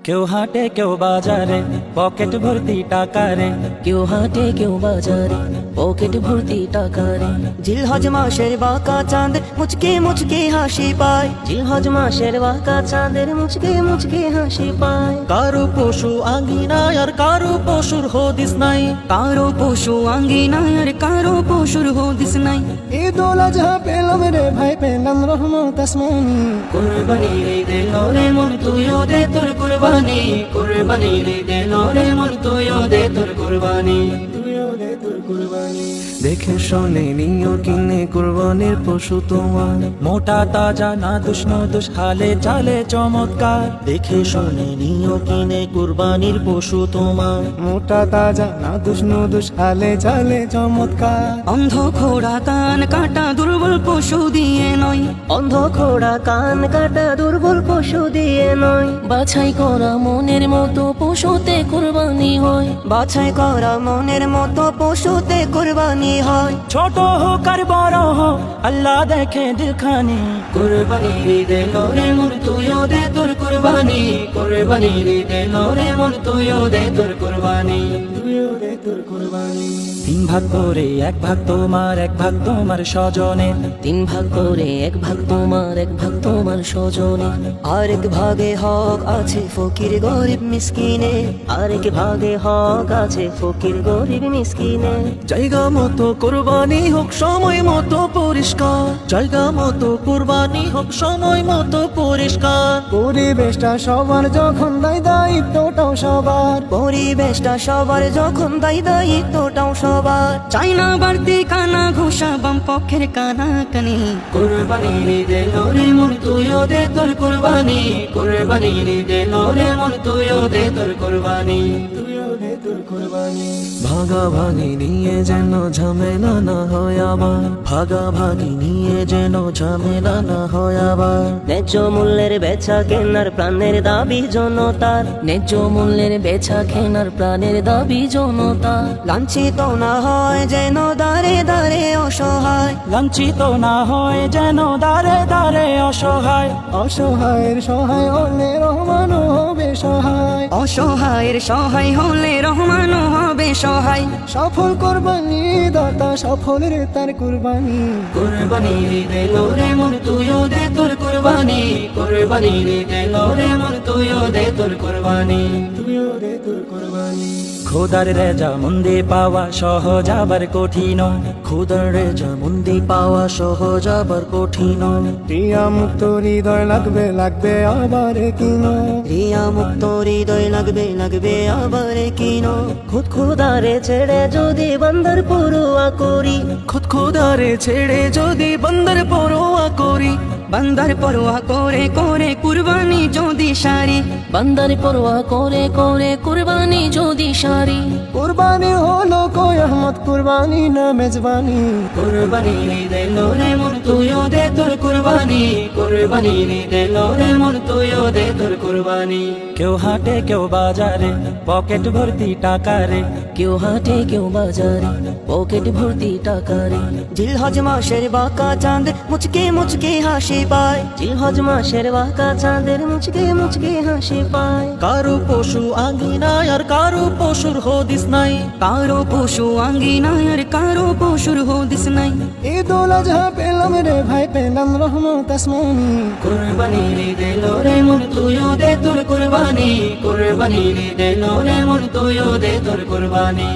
কেউ হাটে কেউ বাজারে পকেট ভর্তি টাকা রে, কেউ হাটে কেউ বাজারে পকেট ভর্তি টাকা রে। জিলহজ মাসের বাঁকা চাঁদ মুচকে মুচকে হাসি পায়, জিলহজ মাসের বাঁকা চাঁদের মুচকে মুচকে হাসি পায়। কারো পশু আঙ্গিনায় আর কারো পশুর হদিস নাই, কারো পশু আঙ্গিনায় আর কারো পশুর হদিস নাই। ঈদুল আজহা পেলাম রে ভাই, পেলাম রহমত আসমানি। কুরবানি রে দিল রে মন তুইও দে তোর কুরবানি, কুরবানি রে দিল রে মন তুইও দে তোর কুরবানি। দেখে শোনে নিও কিনে কুরবানির পশু তোমার, মোটা তাজা না দুষ দুষ হালে চালে চমৎকার। দেখে শোনে নিও কিনে কুরবানির পশু তোমার, মোটা তাজা না দুষ হালে চালে চমৎকার। অন্ধ খোড়া কান কাটা দুর্বল পশু দিয়ে নয়, অন্ধ খোড়া কান কাটা দুর্বল পশু দিয়ে নয়। বাছাই করা মনের মতো পশুতে কুরবানি হয়, বাছাই করা মনের মতো পশুতে কুরবানি হয়। ছোট হোক আর বড় হোক আল্লাহ দেখে দিলখানি। কুরবানি রে দিল রে মন তুইও দে তোর কুরবানি, কুরবানি রে দিল রে মন তুইও দে তোর কুরবানি। তিন ভাগ করে এক ভাগ তোমার, এক ভাগ তোমার স্বজনের। তিন ভাগ করে এক ভাগ তোমার, এক ভাগ তোমার স্বজনে। আরেক ভাগে হক আছে ফকির গরিব মিসকিনে, আরেক ভাগে হক আছে ফকির গরিব মিসকিনে। জায়গা মতো কুরবানি হোক সময় মতো পরিষ্কার, জায়গা মতো কুরবানি হোক সময় মতো পরিষ্কার। পরিবেশটা সবার যখন দায়িত্বটাও সবার, পরিবেশটা সবার যখন দায়িত্বটাও সবার। চাই না বাড়তি কানা ঘোষা বাম পক্ষের কানা কানি। কুরবানি রে দিল রে মন তুইও দে তোর কুরবানি, কুরবানি রে দিল রে মন তুইও দে তোর কুরবানি। ভাগাভাগি নিয়ে যেন ঝামেলা না হয় আবার, ভাগাভাগি নিয়ে যেন ঝামেলা না হয় আবার। ন্যায্য মূল্যের বেচা কেনার প্রাণের দাবি জনতার, ন্যায্য মূল্যের বেচা কেনার প্রাণের দাবি জনতার। লাঞ্ছিত না হয় যেন দাঁড়ে দাঁড়ে অসহায়, লাঞ্ছিত না হয় যেন দাঁড়ে দাঁড়ে অসহায়। অসহায়ের সহায় হলে রহমানও হবে সহায়, অসহায়ের সহায় হলে রহমানও হবে সহায়। সফল কোরবানি দাতা সফলের তার কুরবানি। কুরবানি রে দিল রে মন তুইও দে তোর কুরবানি, কুরবানি রে দিল রে মন তুইও দে তোর কুরবানি। খোদার রেজা মন্দি পাওয়া সহজ আবার কঠিন, খোদার রেজা মন্দি পাওয়া সহজ আবার কঠিন। প্রিয়া মুক্ত হৃদয় লাগবে লাগবে আবার কিনো, প্রিয়া মুক্ত হৃদয় লাগবে আবার কিনো। খুদ খুদারে ছেড়ে যদি বান্দার পরোয়া করি, খুদ খোদারে ছেড়ে যদি বন্দর পরোয়া করি। বান্দার পরোয়া করে করে কুরবানি যদি সারি, বান্দার পরোয়া করে করে কুরবানি যদি সারি। কুরবানি হলো কয়ামত কুরবানি না মেজবানি। কুরবানি রে দিল রে মন তুইও দে তোর কুরবানি, কুরবানি রে দিল রে মন তুইও দে তোর কুরবানি। কেউ হাটে কেউ বাজারে পকেট ভর্তি টাকা রে, কেউ হাটে কেউ বাজারে পকেট ভর্তি টাকা রে। জিলহজ মাসের বাঁকা চাঁদ মুচকে মুচকে হাসি পায়, জিলহজ মাসের বাঁকা চাঁদের মুচকে মুচকে হাসি পায়। কারো পশু আঙ্গিনায় আর কারো পশুর হদিস নাই, কারো পশু আঙ্গিনায় আর কারো পশুর হদিস নাই। ঈদুল আজহা পেলাম রে ভাই, পেলাম রহমত আসমানি। কুরবানি রে দিল রে মন তুইও দে তোর কুরবানি, কুরবানি রে দিল রে মন তুইও দে তোর কুরবানি।